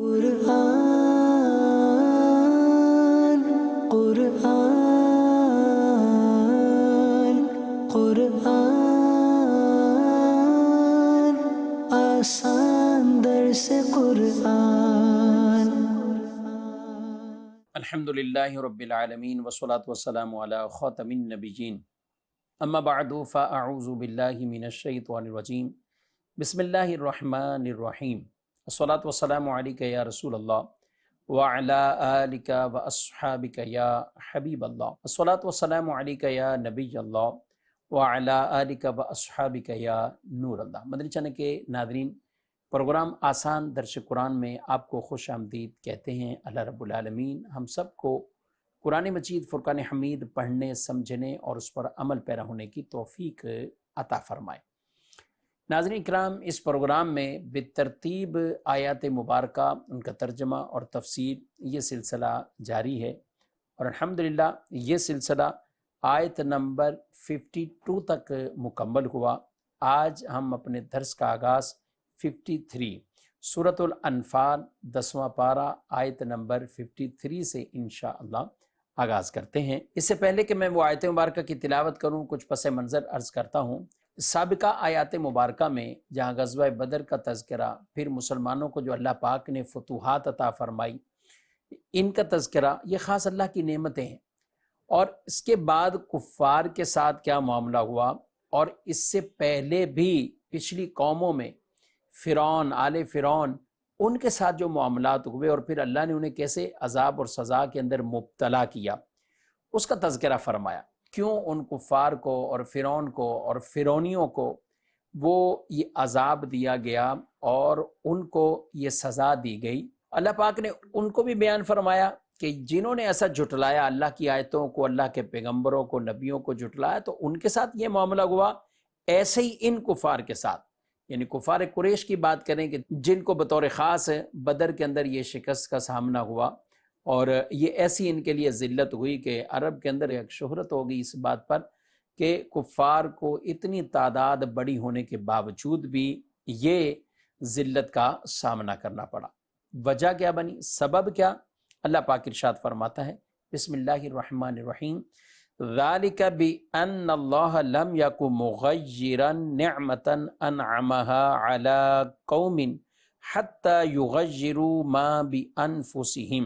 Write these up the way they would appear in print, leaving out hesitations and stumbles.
قرآن قرآن قرآن آسان درس قرآن۔ الحمدللہ رب العالمین والصلاة والسلام علی خاتم النبیین، اما بعد فاعوذ باللہ من الشیطان الرجیم، بسم اللہ الرحمن الرحیم، الصلاة والسلام علیکہ یا رسول اللہ وعلی آلک واصحابک یا حبیب اللہ، الصلاة والسلام علیکہ یا نبی اللہ وعلی آلک واصحابک یا نور اللہ۔ مدنی چینل کے ناظرین، پروگرام آسان درس قرآن میں آپ کو خوش آمدید کہتے ہیں۔ اللہ رب العالمین ہم سب کو قرآن مجید فرقان حمید پڑھنے، سمجھنے اور اس پر عمل پیرا ہونے کی توفیق عطا فرمائے۔ ناظرین کرام، اس پروگرام میں بالترتیب آیات مبارکہ، ان کا ترجمہ اور تفسیر، یہ سلسلہ جاری ہے، اور الحمدللہ یہ سلسلہ آیت نمبر 52 تک مکمل ہوا۔ آج ہم اپنے درس کا آغاز 53 سورۃ الانفال 10واں پارہ آیت نمبر 53 سے انشاءاللہ آغاز کرتے ہیں۔ اس سے پہلے کہ میں وہ آیت مبارکہ کی تلاوت کروں، کچھ پس منظر عرض کرتا ہوں۔ سابقہ آیات مبارکہ میں جہاں غزوہ بدر کا تذکرہ، پھر مسلمانوں کو جو اللہ پاک نے فتوحات عطا فرمائی، ان کا تذکرہ، یہ خاص اللہ کی نعمتیں ہیں، اور اس کے بعد کفار کے ساتھ کیا معاملہ ہوا، اور اس سے پہلے بھی پچھلی قوموں میں فرعون، آل فرعون، ان کے ساتھ جو معاملات ہوئے اور پھر اللہ نے انہیں کیسے عذاب اور سزا کے اندر مبتلا کیا، اس کا تذکرہ فرمایا۔ کیوں ان کفار کو اور فرعون کو اور فرعونیوں کو وہ یہ عذاب دیا گیا اور ان کو یہ سزا دی گئی۔ اللہ پاک نے ان کو بھی بیان فرمایا کہ جنہوں نے ایسا جھٹلایا اللہ کی آیتوں کو، اللہ کے پیغمبروں کو، نبیوں کو جھٹلایا، تو ان کے ساتھ یہ معاملہ ہوا، ایسے ہی ان کفار کے ساتھ، یعنی کفار قریش کی بات کریں کہ جن کو بطور خاص بدر کے اندر یہ شکست کا سامنا ہوا، اور یہ ایسی ان کے لیے ذلت ہوئی کہ عرب کے اندر ایک شہرت ہو گئی اس بات پر کہ کفار کو اتنی تعداد بڑی ہونے کے باوجود بھی یہ ذلت کا سامنا کرنا پڑا۔ وجہ کیا بنی، سبب کیا؟ اللہ پاک ارشاد فرماتا ہے، بسم اللہ الرحمن الرحیم، ذَلِكَ بِأَنَّ اللَّهَ لَمْ يَكُ مُغَيِّرًا نِعْمَةً أَنْعَمَهَا عَلَىٰ قَوْمٍ حَتَّى يُغَيِّرُوا مَا بِأَنفُسِهِمْ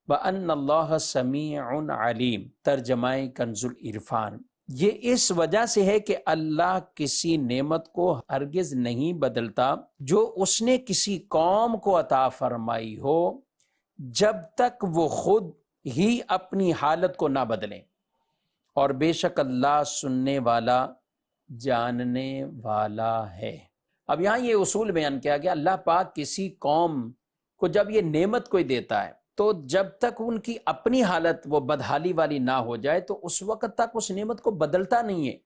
وَأَنَّ اللَّهَ سَمِيعٌ عَلِيمٌ۔ ترجمہ کنز العرفان۔ یہ اس وجہ سے ہے کہ اللہ کسی نعمت کو ہرگز نہیں بدلتا جو اس نے کسی قوم کو عطا فرمائی ہو، جب تک وہ خود ہی اپنی حالت کو نہ بدلیں، اور بے شک اللہ سننے والا، جاننے والا ہے۔ اب یہاں یہ اصول بیان کیا گیا، اللہ پاک کسی قوم کو جب یہ نعمت کوئی دیتا ہے تو جب تک ان کی اپنی حالت وہ بدحالی والی نہ ہو جائے تو اس وقت تک اس نعمت کو بدلتا نہیں ہے۔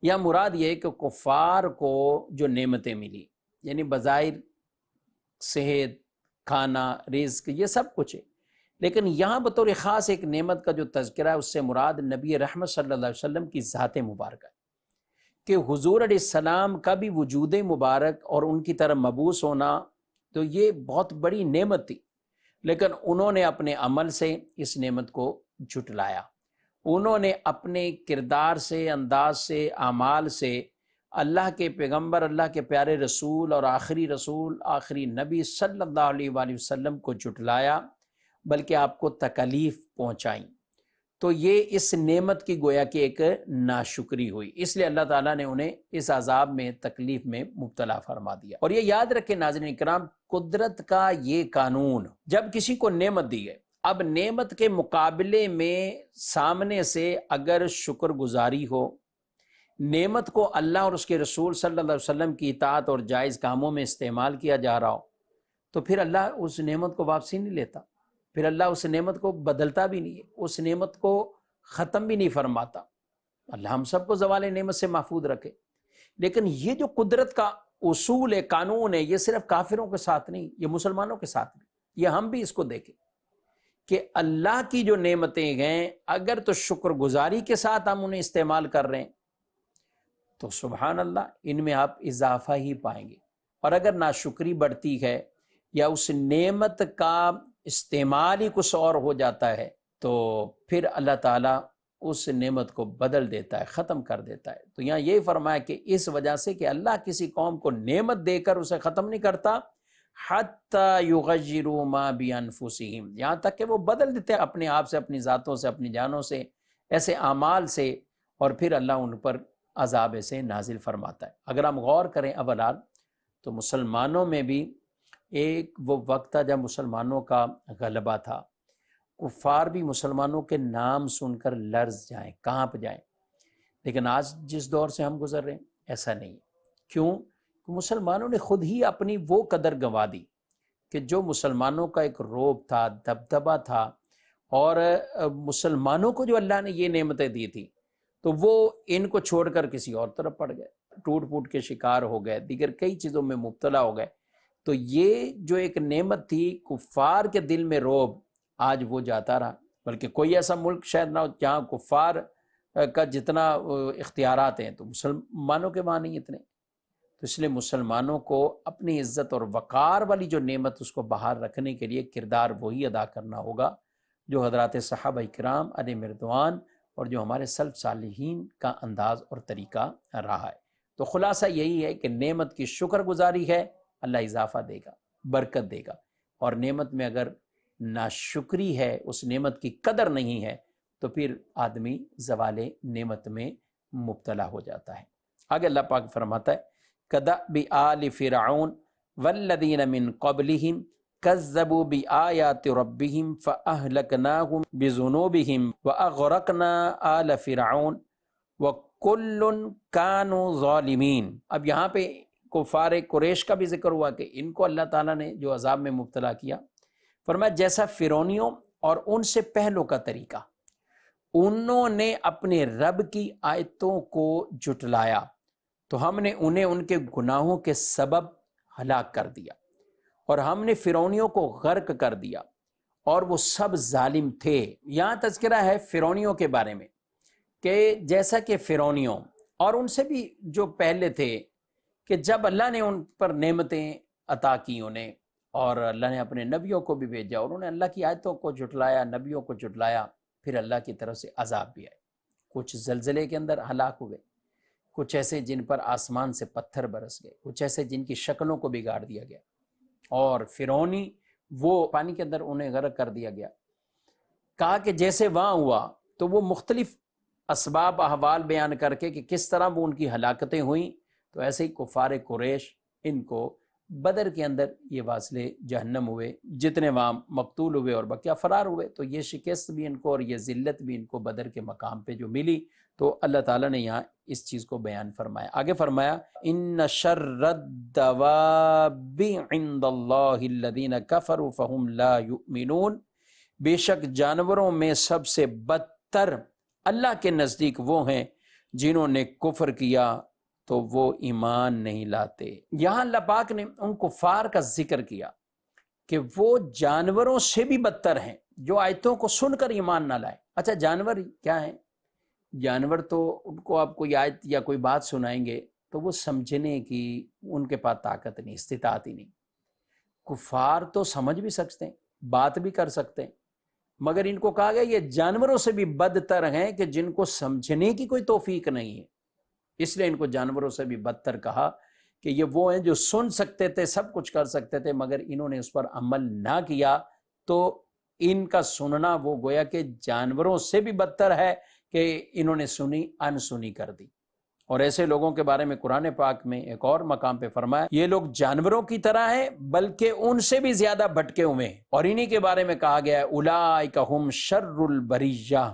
یا مراد یہ ہے کہ کفار کو جو نعمتیں ملی، یعنی بظاہر صحت، کھانا، رزق، یہ سب کچھ ہے، لیکن یہاں بطور خاص ایک نعمت کا جو تذکرہ ہے، اس سے مراد نبی رحمت صلی اللہ علیہ وسلم کی ذات مبارکہ ہے، کہ حضور علیہ السلام کا بھی وجود مبارک اور ان کی طرح مبعوث ہونا، تو یہ بہت بڑی نعمت تھی، لیکن انہوں نے اپنے عمل سے اس نعمت کو جھٹلایا، انہوں نے اپنے کردار سے، انداز سے، اعمال سے اللہ کے پیغمبر، اللہ کے پیارے رسول اور آخری رسول، آخری نبی صلی اللہ علیہ وآلہ وسلم کو جھٹلایا، بلکہ آپ کو تکلیف پہنچائیں۔ تو یہ اس نعمت کی گویا کہ ایک ناشکری ہوئی، اس لیے اللہ تعالیٰ نے انہیں اس عذاب میں، تکلیف میں مبتلا فرما دیا۔ اور یہ یاد رکھیں ناظرین اکرام، قدرت کا یہ قانون، جب کسی کو نعمت دی ہے، اب نعمت کے مقابلے میں سامنے سے اگر شکر گزاری ہو، نعمت کو اللہ اور اس کے رسول صلی اللہ علیہ وسلم کی اطاعت اور جائز کاموں میں استعمال کیا جا رہا ہو، تو پھر اللہ اس نعمت کو واپسی نہیں لیتا، پھر اللہ اس نعمت کو بدلتا بھی نہیں ہے، اس نعمت کو ختم بھی نہیں فرماتا۔ اللہ ہم سب کو زوال نعمت سے محفوظ رکھے، لیکن یہ جو قدرت کا اصول ہے، قانون ہے، یہ صرف کافروں کے ساتھ نہیں، یہ مسلمانوں کے ساتھ بھی، یہ ہم بھی اس کو دیکھیں کہ اللہ کی جو نعمتیں ہیں، اگر تو شکر گزاری کے ساتھ ہم انہیں استعمال کر رہے ہیں تو سبحان اللہ، ان میں آپ اضافہ ہی پائیں گے، اور اگر ناشکری بڑھتی ہے یا اس نعمت کا استعمال ہی کچھ اور ہو جاتا ہے تو پھر اللہ تعالیٰ اس نعمت کو بدل دیتا ہے، ختم کر دیتا ہے۔ تو یہاں یہی فرمایا کہ اس وجہ سے کہ اللہ کسی قوم کو نعمت دے کر اسے ختم نہیں کرتا، حتی یغیروا ما بانفسہم، یہاں تک کہ وہ بدل دیتے ہیں اپنے آپ سے، اپنی ذاتوں سے، اپنی جانوں سے، ایسے اعمال سے، اور پھر اللہ ان پر عذاب سے نازل فرماتا ہے۔ اگر ہم غور کریں اولاد تو مسلمانوں میں بھی ایک وہ وقت تھا جب مسلمانوں کا غلبہ تھا، کفار بھی مسلمانوں کے نام سن کر لرز جائیں، کانپ جائیں، لیکن آج جس دور سے ہم گزر رہے ہیں ایسا نہیں۔ کیوں؟ کہ مسلمانوں نے خود ہی اپنی وہ قدر گنوا دی کہ جو مسلمانوں کا ایک رعب تھا، دبدبہ تھا، اور مسلمانوں کو جو اللہ نے یہ نعمتیں دی تھی تو وہ ان کو چھوڑ کر کسی اور طرف پڑ گئے، ٹوٹ پھوٹ کے شکار ہو گئے، دیگر کئی چیزوں میں مبتلا ہو گئے۔ تو یہ جو ایک نعمت تھی کفار کے دل میں رعب، آج وہ جاتا رہا، بلکہ کوئی ایسا ملک شاید نہ ہو جہاں کفار کا جتنا اختیارات ہیں تو مسلمانوں کے وہاں نہیں اتنے۔ تو اس لیے مسلمانوں کو اپنی عزت اور وقار والی جو نعمت اس کو باہر رکھنے کے لیے کردار وہی ادا کرنا ہوگا جو حضرات صحابہ کرام علیہ مردوان اور جو ہمارے سلف صالحین کا انداز اور طریقہ رہا ہے۔ تو خلاصہ یہی ہے کہ نعمت کی شکر گزاری ہے، اللہ اضافہ دے گا، برکت دے گا، اور نعمت میں اگر ناشکری ہے، اس نعمت کی قدر نہیں ہے تو پھر آدمی زوال نعمت میں مبتلا ہو جاتا ہے۔ آگے اللہ پاک فرماتا ہے کدأب آل فرعون والذین من قبلہم کذبوا بآیات ربہم فأہلکناہم بذنوبہم وأغرقنا آل فرعون وکل کانوا ظالمین۔ اب یہاں پہ کفار قریش کا بھی ذکر ہوا کہ ان کو اللہ تعالیٰ نے جو عذاب میں مبتلا کیا، فرمایا جیسا فرعونیوں اور ان سے پہلوں کا طریقہ، انہوں نے اپنے رب کی آیتوں کو جھٹلایا تو ہم نے انہیں ان کے گناہوں کے سبب ہلاک کر دیا، اور ہم نے فرعونیوں کو غرق کر دیا، اور وہ سب ظالم تھے۔ یہاں تذکرہ ہے فرعونیوں کے بارے میں کہ جیسا کہ فرعونیوں اور ان سے بھی جو پہلے تھے کہ جب اللہ نے ان پر نعمتیں عطا کی انہیں، اور اللہ نے اپنے نبیوں کو بھی بھیجا، اور انہوں نے اللہ کی آیتوں کو جھٹلایا، نبیوں کو جھٹلایا، پھر اللہ کی طرف سے عذاب بھی آئے۔ کچھ زلزلے کے اندر ہلاک ہوئے، کچھ ایسے جن پر آسمان سے پتھر برس گئے، کچھ ایسے جن کی شکلوں کو بگاڑ دیا گیا، اور فرعونی وہ پانی کے اندر انہیں غرق کر دیا گیا۔ کہا کہ جیسے وہاں ہوا تو وہ مختلف اسباب احوال بیان کر کے کہ کس طرح وہ ان کی ہلاکتیں ہوئیں، تو ایسے ہی کفار قریش ان کو بدر کے اندر یہ واصلے جہنم ہوئے، جتنے وہاں مقتول ہوئے اور بقیہ فرار ہوئے، تو یہ شکست بھی ان کو اور یہ ذلت بھی ان کو بدر کے مقام پہ جو ملی، تو اللہ تعالیٰ نے یہاں اس چیز کو بیان فرمایا۔ آگے فرمایا ان شر الدواب عند اللہ الذین کفروا فہم لا یؤمنون، بے شک جانوروں میں سب سے بدتر اللہ کے نزدیک وہ ہیں جنہوں نے کفر کیا تو وہ ایمان نہیں لاتے۔ یہاں اللہ پاک نے ان کفار کا ذکر کیا کہ وہ جانوروں سے بھی بدتر ہیں جو آیتوں کو سن کر ایمان نہ لائے۔ اچھا جانور کیا ہیں؟ جانور تو ان کو آپ کوئی آیت یا کوئی بات سنائیں گے تو وہ سمجھنے کی ان کے پاس طاقت نہیں، استطاعت ہی نہیں۔ کفار تو سمجھ بھی سکتے ہیں، بات بھی کر سکتے ہیں، مگر ان کو کہا گیا یہ جانوروں سے بھی بدتر ہیں کہ جن کو سمجھنے کی کوئی توفیق نہیں ہے، اس لیے ان کو جانوروں سے بھی بدتر کہا کہ یہ وہ ہیں جو سن سکتے تھے، سب کچھ کر سکتے تھے، مگر انہوں نے اس پر عمل نہ کیا، تو ان کا سننا وہ گویا کہ جانوروں سے بھی بدتر ہے کہ انہوں نے سنی انسنی کر دی۔ اور ایسے لوگوں کے بارے میں قرآن پاک میں ایک اور مقام پہ فرمایا یہ لوگ جانوروں کی طرح ہیں بلکہ ان سے بھی زیادہ بھٹکے ہوئے ہیں، اور انہی کے بارے میں کہا گیا ہے اولئک ہم شر البریہ،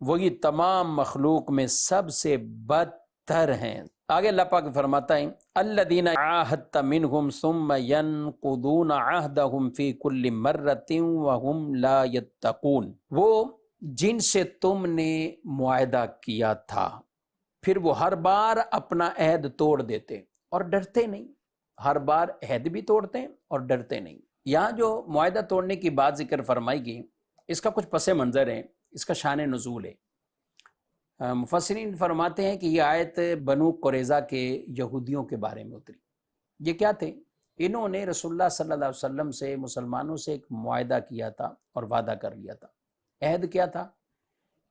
وہی تمام مخلوق میں سب سے بدتر ہیں۔ آگے اللہ پاک فرماتا ہے الذین عاہدت منہم ثم ینقضون عہدہم فی کل مرۃ وہم لا یتقون، وہ جن سے تم نے معاہدہ کیا تھا پھر وہ ہر بار اپنا عہد توڑ دیتے اور ڈرتے نہیں، ہر بار عہد بھی توڑتے ہیں اور ڈرتے نہیں۔ یہاں جو معاہدہ توڑنے کی بات ذکر فرمائی گئی اس کا کچھ پس منظر ہے، اس کا شان نزول ہے۔ مفسرین فرماتے ہیں کہ یہ آیت بنو قریظہ کے یہودیوں کے بارے میں اتری۔ یہ کیا تھے؟ انہوں نے رسول اللہ صلی اللہ علیہ وسلم سے، مسلمانوں سے ایک معاہدہ کیا تھا اور وعدہ کر لیا تھا۔ عہد کیا تھا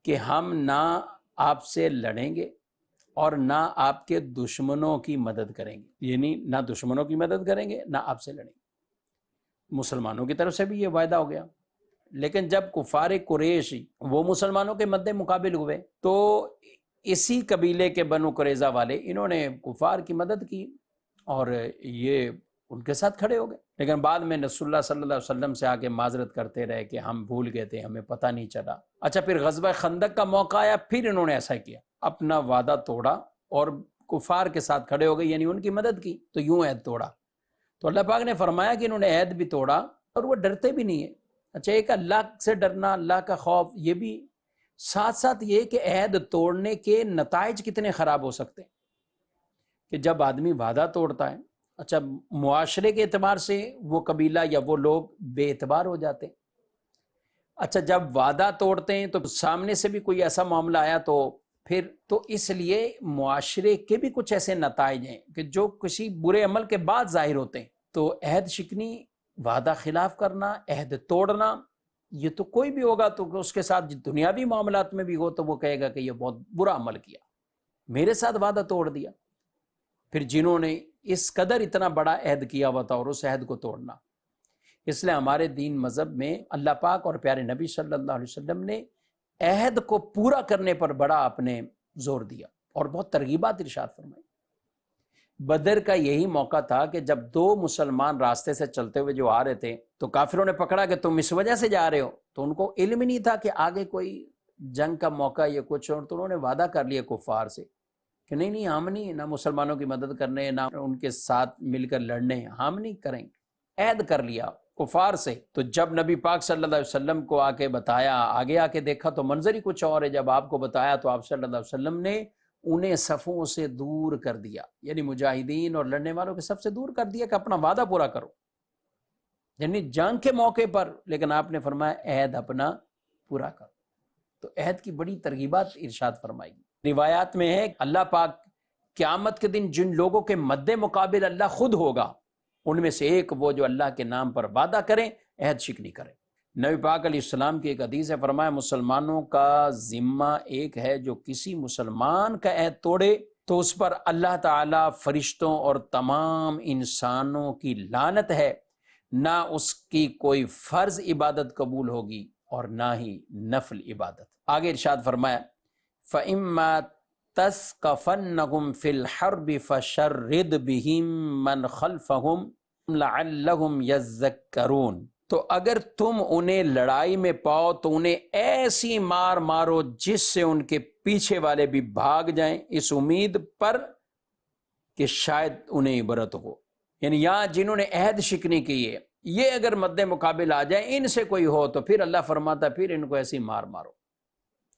کہ ہم نہ آپ سے لڑیں گے اور نہ آپ کے دشمنوں کی مدد کریں گے، یعنی نہ دشمنوں کی مدد کریں گے نہ آپ سے لڑیں گے۔ مسلمانوں کی طرف سے بھی یہ وعدہ ہو گیا، لیکن جب کفار قریش وہ مسلمانوں کے مد مقابل ہوئے تو اسی قبیلے کے بنو قریظہ والے انہوں نے کفار کی مدد کی اور یہ ان کے ساتھ کھڑے ہو گئے، لیکن بعد میں رسول اللہ صلی اللہ علیہ وسلم سے آگے معذرت کرتے رہے کہ ہم بھول گئے تھے، ہمیں پتہ نہیں چلا۔ اچھا، پھر غزوہ خندق کا موقع آیا، پھر انہوں نے ایسا کیا، اپنا وعدہ توڑا اور کفار کے ساتھ کھڑے ہو گئے، یعنی ان کی مدد کی، تو یوں عہد توڑا۔ تو اللہ پاک نے فرمایا کہ انہوں نے عہد بھی توڑا اور وہ ڈرتے بھی نہیں ہیں۔ اچھا، ایک اللہ سے ڈرنا، اللہ کا خوف، یہ بھی ساتھ ساتھ یہ کہ عہد توڑنے کے نتائج کتنے خراب ہو سکتے ہیں کہ جب آدمی وعدہ توڑتا ہے، اچھا معاشرے کے اعتبار سے وہ قبیلہ یا وہ لوگ بے اعتبار ہو جاتے ہیں۔ اچھا، جب وعدہ توڑتے ہیں تو سامنے سے بھی کوئی ایسا معاملہ آیا تو پھر تو اس لیے معاشرے کے بھی کچھ ایسے نتائج ہیں کہ جو کسی برے عمل کے بعد ظاہر ہوتے ہیں۔ تو عہد شکنی، وعدہ خلاف کرنا، عہد توڑنا، یہ تو کوئی بھی ہوگا تو اس کے ساتھ دنیاوی معاملات میں بھی ہو تو وہ کہے گا کہ یہ بہت برا عمل کیا، میرے ساتھ وعدہ توڑ دیا۔ پھر جنہوں نے اس قدر اتنا بڑا عہد کیا ہوا تھا اور اس عہد کو توڑنا، اس لیے ہمارے دین مذہب میں اللہ پاک اور پیارے نبی صلی اللہ علیہ وسلم نے عہد کو پورا کرنے پر بڑا آپ نے زور دیا اور بہت ترغیبات ارشاد فرمائی۔ بدر کا یہی موقع تھا کہ جب دو مسلمان راستے سے چلتے ہوئے جو آ رہے تھے تو کافروں نے پکڑا کہ تم اس وجہ سے جا رہے ہو، تو ان کو علم ہی نہیں تھا کہ آگے کوئی جنگ کا موقع یا کچھ، اور تو انہوں نے وعدہ کر لیا کفار سے کہ نہیں ہم نہیں، نہ مسلمانوں کی مدد کرنے، نہ ان کے ساتھ مل کر لڑنے، ہم نہیں کریں گے۔ عہد کر لیا کفار سے۔ تو جب نبی پاک صلی اللہ علیہ وسلم کو آ کے بتایا، آگے آ کے دیکھا تو منظر ہی کچھ اور ہے۔ جب آپ کو بتایا تو آپ صلی اللہ علیہ وسلم نے انہیں صفوں سے دور کر دیا، یعنی مجاہدین اور لڑنے والوں کے سب سے دور کر دیا کہ اپنا وعدہ پورا کرو، یعنی جنگ کے موقع پر، لیکن آپ نے فرمایا عہد اپنا پورا کرو۔ تو عہد کی بڑی ترغیبات ارشاد فرمائی گئی۔ روایات میں ہے اللہ پاک قیامت کے دن جن لوگوں کے مد مقابل اللہ خود ہوگا، ان میں سے ایک وہ جو اللہ کے نام پر وعدہ کریں، عہد شکنی کریں۔ نبی پاک علیہ السلام کی ایک حدیث ہے، فرمایا مسلمانوں کا ذمہ ایک ہے، جو کسی مسلمان کا عہد توڑے تو اس پر اللہ تعالیٰ، فرشتوں اور تمام انسانوں کی لعنت ہے، نہ اس کی کوئی فرض عبادت قبول ہوگی اور نہ ہی نفل عبادت۔ آگے ارشاد فرمایا فَإِمَّا تَثْقَفَنَّهُمْ فِي الْحَرْبِ فَشَرِّدْ بِهِمْ مَنْ خَلْفَهُمْ لَعَلَّهُمْ يَذَّكَّرُونَ۔ تو اگر تم انہیں لڑائی میں پاؤ تو انہیں ایسی مار مارو جس سے ان کے پیچھے والے بھی بھاگ جائیں، اس امید پر کہ شاید انہیں عبرت ہو۔ یعنی یہاں جنہوں نے عہد شکنی کی ہے، یہ اگر مد مقابل آ جائیں، ان سے کوئی ہو تو پھر اللہ فرماتا ہے پھر ان کو ایسی مار مارو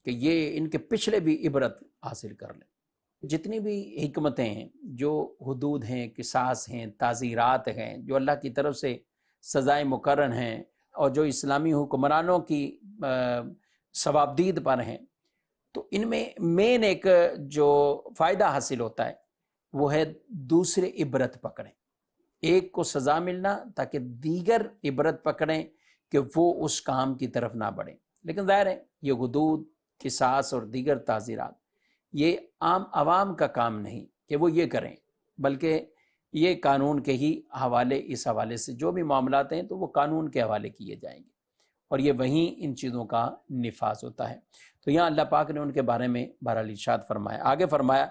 کہ یہ ان کے پچھلے بھی عبرت حاصل کر لیں۔ جتنی بھی حکمتیں ہیں، جو حدود ہیں، قصاص ہیں، تعزیرات ہیں، جو اللہ کی طرف سے سزائیں مقرر ہیں اور جو اسلامی حکمرانوں کی ثوابدید پر ہیں، تو ان میں مین ایک جو فائدہ حاصل ہوتا ہے وہ ہے دوسرے عبرت پکڑیں، ایک کو سزا ملنا تاکہ دیگر عبرت پکڑیں کہ وہ اس کام کی طرف نہ بڑھیں۔ لیکن ظاہر ہے یہ حدود، قصاص اور دیگر تعزیرات یہ عام عوام کا کام نہیں کہ وہ یہ کریں، بلکہ یہ قانون کے ہی حوالے، اس حوالے سے جو بھی معاملات ہیں تو وہ قانون کے حوالے کیے جائیں گے، اور یہ وہیں ان چیزوں کا نفاذ ہوتا ہے۔ تو یہاں اللہ پاک نے ان کے بارے میں بہرحال ارشاد فرمایا۔ آگے فرمایا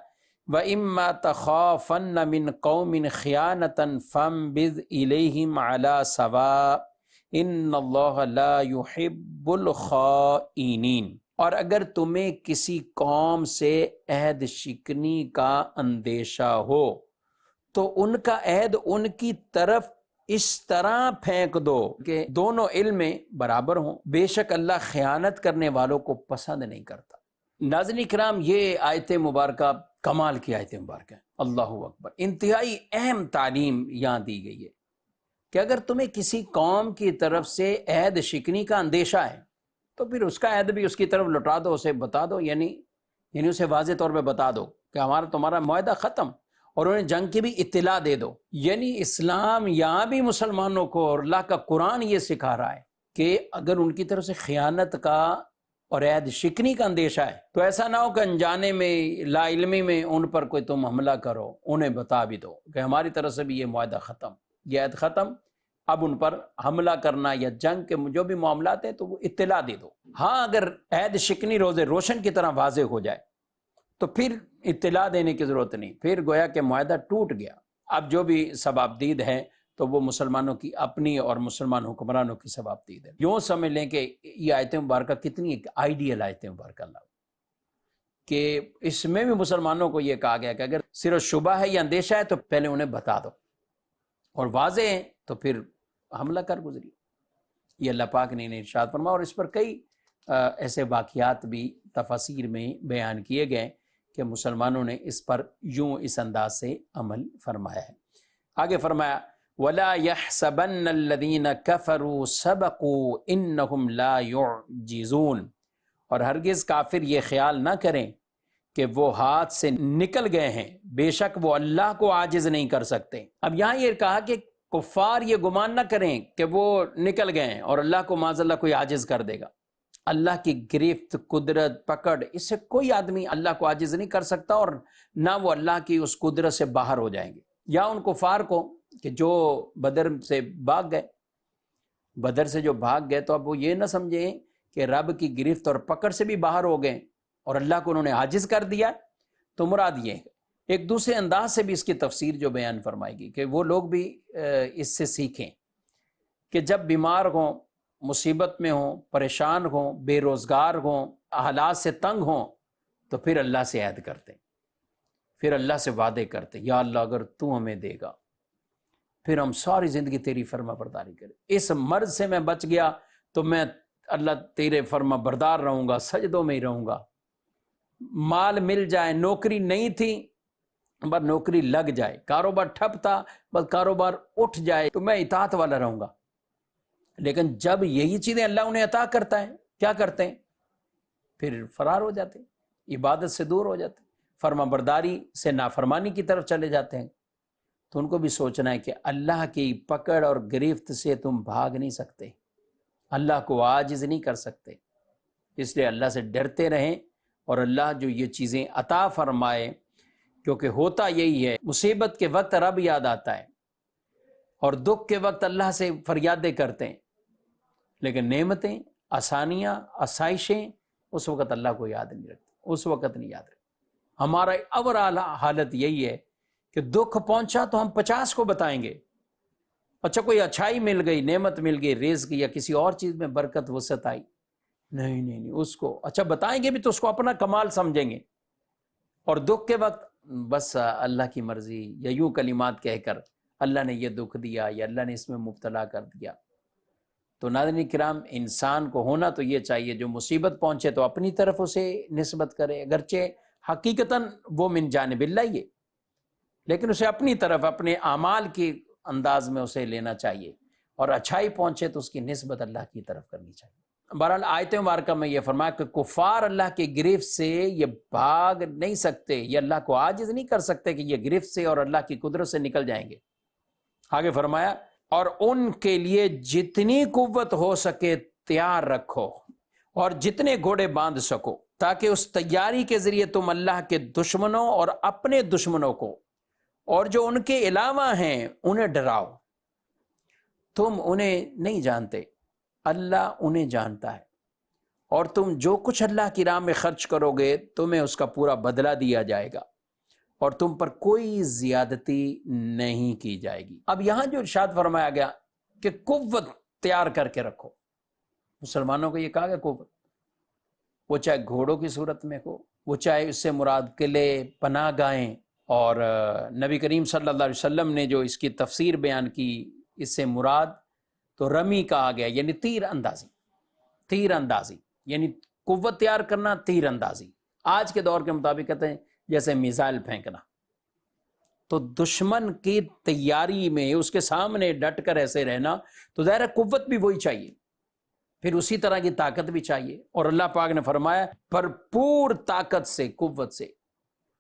وَإِمَّا تَخَافَنَّ مِنْ قَوْمٍ خِيَانَةً فَانبِذْ إِلَيْهِمْ عَلَى سَوَاءٍ إِنَّ اللَّهَ لَا يُحِبُّ الْخَائِنِينَ۔ اور اگر تمہیں کسی قوم سے عہد شکنی کا اندیشہ ہو تو ان کا عہد ان کی طرف اس طرح پھینک دو کہ دونوں علم میں برابر ہوں، بے شک اللہ خیانت کرنے والوں کو پسند نہیں کرتا۔ ناظرین کرام، یہ آیت مبارکہ کمال کی آیت مبارکہ ہے، اللہ اکبر۔ انتہائی اہم تعلیم یہاں دی گئی ہے کہ اگر تمہیں کسی قوم کی طرف سے عہد شکنی کا اندیشہ ہے تو پھر اس کا عہد بھی اس کی طرف لوٹا دو، اسے بتا دو، یعنی اسے واضح طور پہ بتا دو کہ ہمارا تمہارا معاہدہ ختم، اور انہیں جنگ کی بھی اطلاع دے دو۔ یعنی اسلام یہاں بھی مسلمانوں کو اور اللہ کا قرآن یہ سکھا رہا ہے کہ اگر ان کی طرف سے خیانت کا اور عہد شکنی کا اندیشہ ہے تو ایسا نہ ہو کہ انجانے میں لا علمی میں ان پر کوئی تم حملہ کرو، انہیں بتا بھی دو کہ ہماری طرف سے بھی یہ معاہدہ ختم، یہ عہد ختم، اب ان پر حملہ کرنا یا جنگ کے جو بھی معاملات ہیں تو وہ اطلاع دے دو۔ ہاں اگر عہد شکنی روز روشن کی طرح واضح ہو جائے تو پھر اطلاع دینے کی ضرورت نہیں، پھر گویا کہ معاہدہ ٹوٹ گیا۔ اب جو بھی ثوابدید ہیں تو وہ مسلمانوں کی اپنی اور مسلمان حکمرانوں کی ثوابدید ہے۔ یوں سمجھ لیں کہ یہ آیت مبارکہ کتنی ایک آئیڈیل آیت مبارکہ اللہ کہ اس میں بھی مسلمانوں کو یہ کہا گیا کہ اگر صرف شبہ ہے یا اندیشہ ہے تو پہلے انہیں بتا دو، اور واضح ہے تو پھر حملہ کر گزری۔ یہ اللہ پاک نے انہیں ارشاد فرمایا، اور اس پر کئی ایسے واقعات بھی تفاسیر میں بیان کیے گئے کہ مسلمانوں نے اس پر یوں اس انداز سے عمل فرمایا ہے۔ آگے فرمایا وَلَا يَحْسَبَنَّ الَّذِينَ كَفَرُوا سَبَقُوا إِنَّهُمْ لَا يُعْجِزُونَ، اور ہرگز کافر یہ خیال نہ کریں کہ وہ ہاتھ سے نکل گئے ہیں، بے شک وہ اللہ کو عاجز نہیں کر سکتے۔ اب یہاں یہ کہا کہ کفار یہ گمان نہ کریں کہ وہ نکل گئے ہیں اور اللہ کو معاذ اللہ کوئی عاجز کر دے گا۔ اللہ کی گرفت، قدرت، پکڑ، اس سے کوئی آدمی اللہ کو عاجز نہیں کر سکتا، اور نہ وہ اللہ کی اس قدرت سے باہر ہو جائیں گے۔ یا ان کفار کو کہ جو بدر سے بھاگ گئے، بدر سے جو بھاگ گئے تو اب وہ یہ نہ سمجھیں کہ رب کی گرفت اور پکڑ سے بھی باہر ہو گئے اور اللہ کو انہوں نے عاجز کر دیا۔ تو مراد یہ ہے، ایک دوسرے انداز سے بھی اس کی تفسیر جو بیان فرمائے گی کہ وہ لوگ بھی اس سے سیکھیں کہ جب بیمار ہوں، مصیبت میں ہوں، پریشان ہوں، بے روزگار ہوں، حالات سے تنگ ہوں، تو پھر اللہ سے عہد کرتے، پھر اللہ سے وعدے کرتے، یا اللہ اگر تو ہمیں دے گا پھر ہم ساری زندگی تیری فرما برداری کریں۔ اس مرض سے میں بچ گیا تو میں اللہ تیرے فرما بردار رہوں گا، سجدوں میں ہی رہوں گا۔ مال مل جائے، نوکری نہیں تھی بس نوکری لگ جائے، کاروبار ٹھپ تھا بس کاروبار اٹھ جائے تو میں اطاعت والا رہوں گا۔ لیکن جب یہی چیزیں اللہ انہیں عطا کرتا ہے، کیا کرتے ہیں؟ پھر فرار ہو جاتے ہیں، عبادت سے دور ہو جاتے ہیں، فرما برداری سے نافرمانی کی طرف چلے جاتے ہیں۔ تو ان کو بھی سوچنا ہے کہ اللہ کی پکڑ اور گرفت سے تم بھاگ نہیں سکتے، اللہ کو عاجز نہیں کر سکتے، اس لیے اللہ سے ڈرتے رہیں، اور اللہ جو یہ چیزیں عطا فرمائے، کیونکہ ہوتا یہی ہے مصیبت کے وقت رب یاد آتا ہے اور دکھ کے وقت اللہ سے فریادیں کرتے ہیں، لیکن نعمتیں، آسانیاں، آسائشیں اس وقت اللہ کو یاد نہیں رکھتے، اس وقت نہیں یاد رکھتے۔ ہمارا اوورآل حالت یہی ہے کہ دکھ پہنچا تو ہم 50 کو بتائیں گے، اچھا کوئی اچھائی مل گئی، نعمت مل گئی، رزق یا کسی اور چیز میں برکت وسعت آئی، نہیں اس کو اچھا بتائیں گے بھی تو اس کو اپنا کمال سمجھیں گے، اور دکھ کے وقت بس اللہ کی مرضی، یا یوں کلمات کہہ کر اللہ نے یہ دکھ دیا یا اللہ نے اس میں مبتلا کر دیا۔ تو ناظرین کرام، انسان کو ہونا تو یہ چاہیے جو مصیبت پہنچے تو اپنی طرف اسے نسبت کرے، اگرچہ حقیقتاً وہ من جانب اللہ ہی ہے، لیکن اسے اپنی طرف اپنے اعمال کے انداز میں اسے لینا چاہیے، اور اچھائی پہنچے تو اس کی نسبت اللہ کی طرف کرنی چاہیے۔ بہرحال آیت مبارکہ میں یہ فرمایا کہ کفار اللہ کے گرفت سے یہ بھاگ نہیں سکتے، یہ اللہ کو عاجز نہیں کر سکتے کہ یہ گرفت سے اور اللہ کی قدرت سے نکل جائیں گے۔ آگے فرمایا اور ان کے لیے جتنی قوت ہو سکے تیار رکھو، اور جتنے گھوڑے باندھ سکو، تاکہ اس تیاری کے ذریعے تم اللہ کے دشمنوں اور اپنے دشمنوں کو اور جو ان کے علاوہ ہیں انہیں ڈراؤ۔ تم انہیں نہیں جانتے، اللہ انہیں جانتا ہے، اور تم جو کچھ اللہ کی راہ میں خرچ کرو گے تمہیں اس کا پورا بدلہ دیا جائے گا، اور تم پر کوئی زیادتی نہیں کی جائے گی۔ اب یہاں جو ارشاد فرمایا گیا کہ قوت تیار کر کے رکھو، مسلمانوں کو یہ کہا گیا قوت، وہ چاہے گھوڑوں کی صورت میں ہو، وہ چاہے اس سے مراد قلعے، پناہ گاہیں، اور نبی کریم صلی اللہ علیہ وسلم نے جو اس کی تفسیر بیان کی، اس سے مراد تو رمی کہا گیا، یعنی تیر اندازی، یعنی قوت تیار کرنا، تیر اندازی۔ آج کے دور کے مطابق کہتے ہیں جیسے میزائل پھینکنا، تو دشمن کی تیاری میں اس کے سامنے ڈٹ کر ایسے رہنا، تو ظاہر ہے قوت بھی وہی چاہیے، پھر اسی طرح کی طاقت بھی چاہیے، اور اللہ پاک نے فرمایا بھرپور طاقت سے، قوت سے،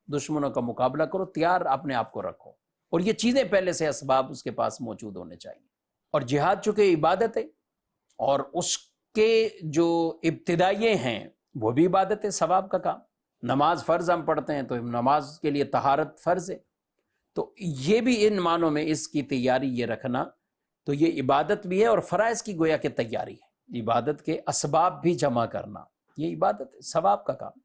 دشمنوں کا مقابلہ کرو، تیار اپنے آپ کو رکھو، اور یہ چیزیں پہلے سے اسباب اس کے پاس موجود ہونے چاہیے۔ اور جہاد چونکہ عبادت ہے، اور اس کے جو ابتدائیے ہیں وہ بھی عبادت ہے، ثواب کا کام۔ نماز فرض ہم پڑھتے ہیں تو نماز کے لیے طہارت فرض ہے، تو یہ بھی ان معنوں میں اس کی تیاری یہ رکھنا، تو یہ عبادت بھی ہے اور فرائض کی گویا کہ تیاری ہے۔ عبادت کے اسباب بھی جمع کرنا یہ عبادت ہے، ثواب کا کام۔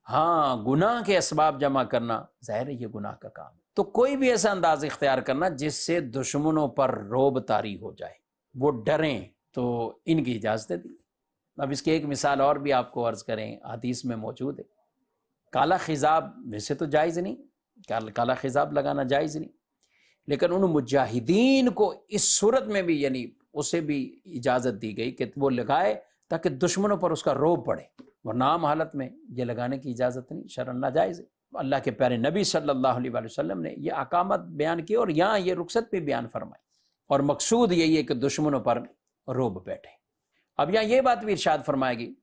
ہاں، گناہ کے اسباب جمع کرنا ظاہر ہے یہ گناہ کا کام ہے۔ تو کوئی بھی ایسا انداز اختیار کرنا جس سے دشمنوں پر رعب طاری ہو جائے، وہ ڈریں، تو ان کی اجازت دی۔ اب اس کی ایک مثال اور بھی آپ کو عرض کریں، حدیث میں موجود ہے۔ کالا خضاب ویسے تو جائز نہیں، کالا خضاب لگانا جائز نہیں، لیکن ان مجاہدین کو اس صورت میں بھی یعنی اسے بھی اجازت دی گئی کہ وہ لگائے تاکہ دشمنوں پر اس کا رعب پڑے، ورنہ عام حالت میں یہ لگانے کی اجازت نہیں، شرعاً ناجائز ہے۔ اللہ کے پیارے نبی صلی اللہ علیہ وآلہ وسلم نے یہ احکامات بیان کیے اور یہاں یہ رخصت بھی بیان فرمائی، اور مقصود یہی ہے کہ دشمنوں پر رعب بیٹھے۔ اب یہاں یہ بات بھی ارشاد فرمائے گی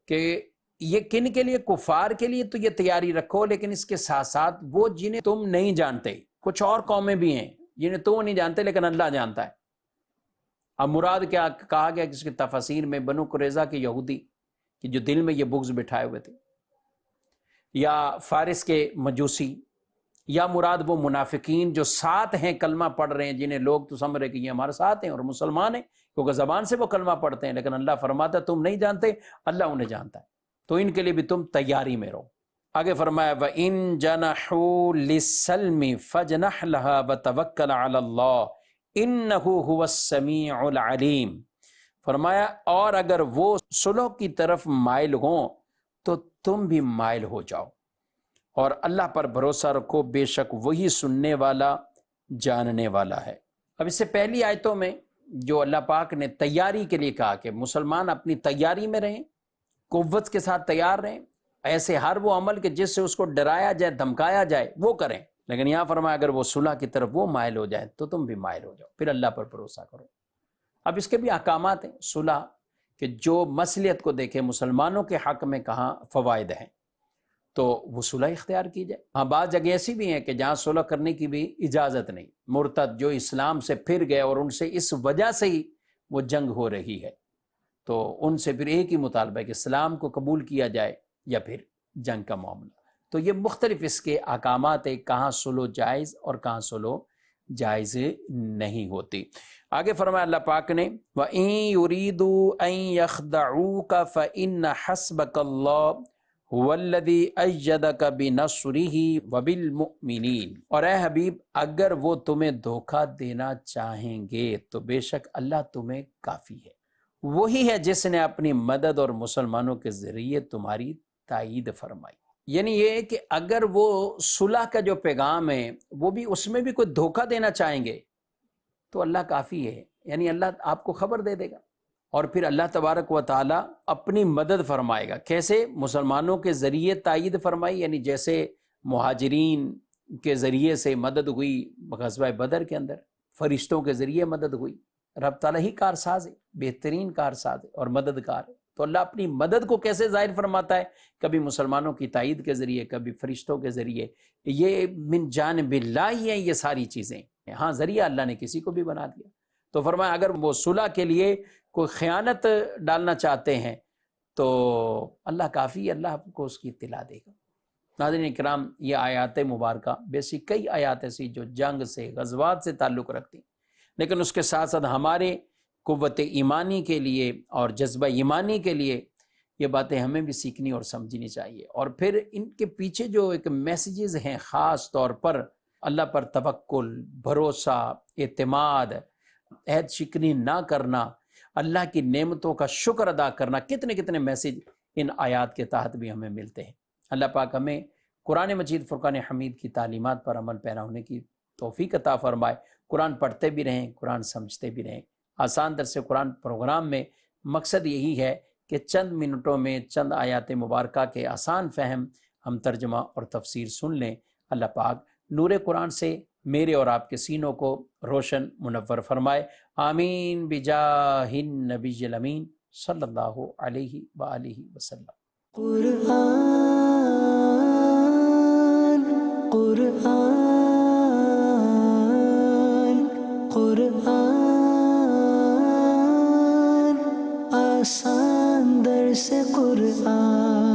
کہ یہ کن کے لیے؟ کفار کے لیے تو یہ تیاری رکھو، لیکن اس کے ساتھ ساتھ وہ جنہیں تم نہیں جانتے، کچھ اور قومیں بھی ہیں جنہیں تم نہیں جانتے لیکن اللہ جانتا ہے۔ اب مراد کیا کہا گیا کہ اس کی تفاسیر میں بنو قریظہ کے یہودی کہ جو دل میں یہ بغض بٹھائے ہوئے تھے، یا فارس کے مجوسی، یا مراد وہ منافقین جو ساتھ ہیں کلمہ پڑھ رہے ہیں، جنہیں لوگ تو سمجھ رہے کہ یہ ہمارے ساتھ ہیں اور مسلمان ہیں، کیونکہ زبان سے وہ کلمہ پڑھتے ہیں، لیکن اللہ فرماتا ہے تم نہیں جانتے، اللہ انہیں جانتا ہے، تو ان کے لیے بھی تم تیاری میں رہو۔ آگے فرمایا وَإِن جَنَحُوا لِلسَّلْمِ فَاجْنَحْ لَهَا وَتَوَكَّلْ عَلَى اللَّهِ إِنَّهُ هُوَ السَّمِيعُ الْعَلِيمُ۔ فرمایا اور اگر وہ صلح کی طرف مائل ہوں تو تم بھی مائل ہو جاؤ، اور اللہ پر بھروسہ رکھو، بے شک وہی سننے والا جاننے والا ہے۔ اب اس سے پہلی آیتوں میں جو اللہ پاک نے تیاری کے لیے کہا کہ مسلمان اپنی تیاری میں رہیں، قوت کے ساتھ تیار رہیں، ایسے ہر وہ عمل کہ جس سے اس کو ڈرایا جائے، دھمکایا جائے وہ کریں، لیکن یہاں فرمایا اگر وہ صلح کی طرف وہ مائل ہو جائے تو تم بھی مائل ہو جاؤ، پھر اللہ پر بھروسہ کرو۔ اب اس کے بھی احکامات ہیں صلح کہ جو مصلحت کو دیکھے، مسلمانوں کے حق میں کہاں فوائد ہیں تو وہ صلح اختیار کی جائے۔ ہاں، بعض جگہ ایسی بھی ہیں کہ جہاں صلح کرنے کی بھی اجازت نہیں، مرتد جو اسلام سے پھر گئے اور ان سے اس وجہ سے ہی وہ جنگ ہو رہی ہے، تو ان سے پھر ایک ہی مطالبہ ہے کہ اسلام کو قبول کیا جائے یا پھر جنگ کا معاملہ۔ تو یہ مختلف اس کے احکامات ہیں، کہاں صلح جائز اور کہاں صلح جائز نہیں ہوتی۔ آگے فرمایا اللہ پاک نے وَإِن يُرِيدُوا أَن يَخْدَعُوكَ فَإِنَّ حَسْبَكَ اللَّهُ هُوَ الَّذِي أَيَّدَكَ بِنَصْرِهِ وَبِالْمُؤْمِنِينَ، اور اے حبیب اگر وہ تمہیں دھوکہ دینا چاہیں گے تو بے شک اللہ تمہیں کافی ہے، وہی ہے جس نے اپنی مدد اور مسلمانوں کے ذریعے تمہاری تائید فرمائی۔ یعنی یہ کہ اگر وہ صلح کا جو پیغام ہے وہ بھی اس میں بھی کوئی دھوکہ دینا چاہیں گے تو اللہ کافی ہے، یعنی اللہ آپ کو خبر دے دے گا، اور پھر اللہ تبارک و تعالی اپنی مدد فرمائے گا۔ کیسے؟ مسلمانوں کے ذریعے تائید فرمائی، یعنی جیسے مہاجرین کے ذریعے سے مدد ہوئی غزوہ بدر کے اندر، فرشتوں کے ذریعے مدد ہوئی، رب تعالیٰ ہی کارساز ہے، بہترین کارساز ہے اور مددگار ہے۔ تو اللہ اپنی مدد کو کیسے ظاہر فرماتا ہے؟ کبھی مسلمانوں کی تائید کے ذریعے، کبھی فرشتوں کے ذریعے، یہ من جانب اللہ ہی ہیں یہ ساری چیزیں۔ ہاں، ذریعہ اللہ نے کسی کو بھی بنا دیا۔ تو فرمایا اگر وہ صلح کے لیے کوئی خیانت ڈالنا چاہتے ہیں تو اللہ کافی، اللہ آپ کو اس کی اطلاع دے گا۔ ناظرین کرام، یہ آیات مبارکہ بیسک کئی آیات ایسی جو جنگ سے، غزوات سے تعلق رکھتی ہیں، لیکن اس کے ساتھ ساتھ ہمارے قوت ایمانی کے لیے اور جذبہ ایمانی کے لیے یہ باتیں ہمیں بھی سیکھنی اور سمجھنی چاہیے۔ اور پھر ان کے پیچھے جو ایک میسیجز ہیں، خاص طور پر اللہ پر توکل، بھروسہ، اعتماد، عہد شکنی نہ کرنا، اللہ کی نعمتوں کا شکر ادا کرنا، کتنے کتنے میسیج ان آیات کے تحت بھی ہمیں ملتے ہیں۔ اللہ پاک ہمیں قرآن مجید فرقان حمید کی تعلیمات پر عمل پیرا ہونے کی توفیق عطا فرمائے۔ قرآن پڑھتے بھی رہیں، قرآن سمجھتے بھی رہیں۔ آسان درس قرآن پروگرام میں مقصد یہی ہے کہ چند منٹوں میں چند آیات مبارکہ کے آسان فہم ہم ترجمہ اور تفسیر سن لیں۔ اللہ پاک نور قرآن سے میرے اور آپ کے سینوں کو روشن منور فرمائے۔ آمین بجاہ النبی الامین صلی اللہ علیہ وآلہ وسلم۔ قرآن قرآن قرآن آسان درس قرآن